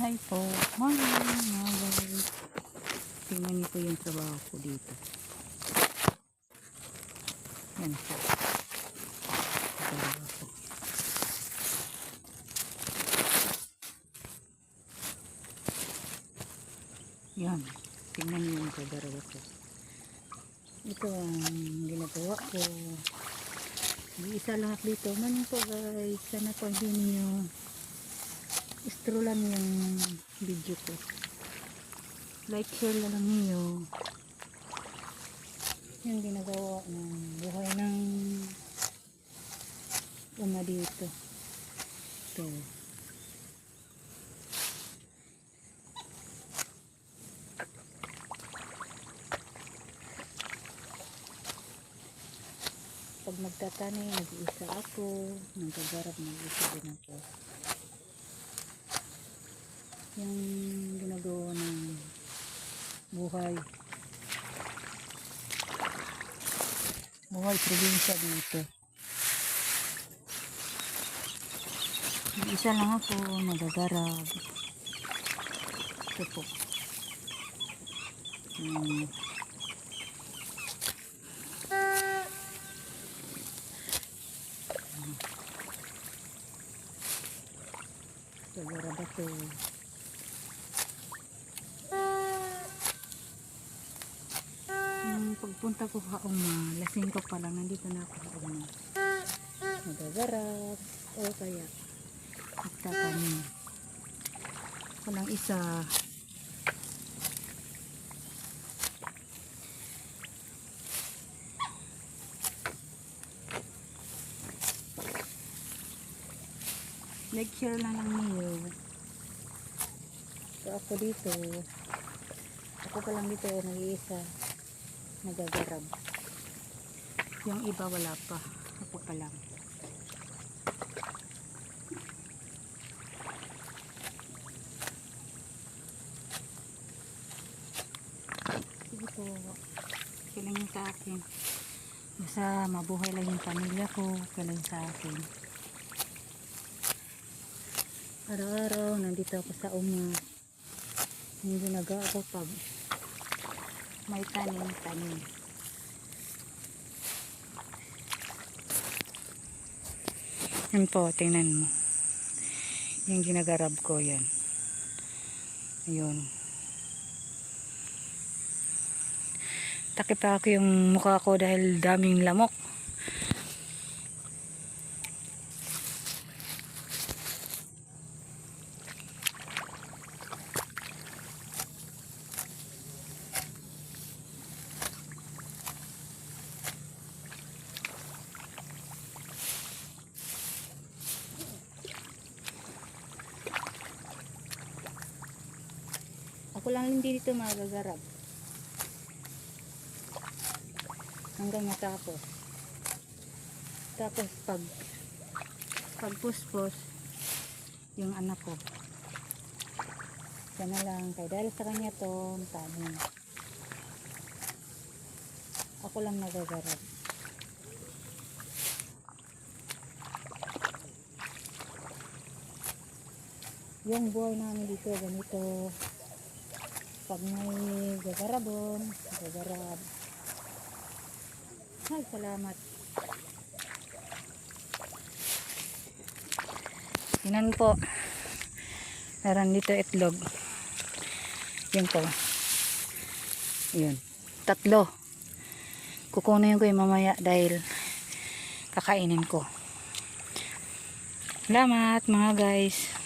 Hi po, morning mga guys. Tingnan niyo po yung trabaho ko dito. Yan po. Trabaho ko. Yan. Tingnan niyo yung trabaho ko. Ito ang ginagawa ko. Isa lang dito. Morning po guys. Sana po hindi niyo istro lang yung video ko. Like, share lang niyo yung ginagawa ng buhay ng uma dito. Ito. Pag magtatanim, nag-iisa ako. Nagagarap, nag-iisa din ako. Yung ginagawa ng buhay probinsya dito. Isa lang ako nagagarap. Ito po. Nagagarap ako. Pagpunta ko kauma, lasing ko pa lang, nandito na ako kauma. Nagagarap o kaya magtatanim. Walang isa. Like, share lang niyo. So ako dito, ako pa lang dito nag-iisa nagagarab. Yung iba wala pa, ako pa lang. Sige po, kailan sa akin, basta mabuhay lang yung pamilya ko, kailan sa akin. Araw-araw nandito ako sa uma. Hindi ginagawa ko pag may tanim. Yan po, tingnan mo. Yung ginagarab ko, yan. Ayun. Takip ako yung mukha ko dahil daming lamok. Ako lang hindi dito magagarap hanggang matapos. Tapos pag puspos yung anak ko, siya na lang, kaya dahil sa kanya to tanim. Ako lang nagagarap. Yung buhay namin dito ganito. Pag may gagarabon, gagarab. Ay, salamat. Tinan po. Meron dito itlog. Yun po. Yun. 3. Kukunin ko yung mamaya dahil kakainin ko. Salamat mga guys.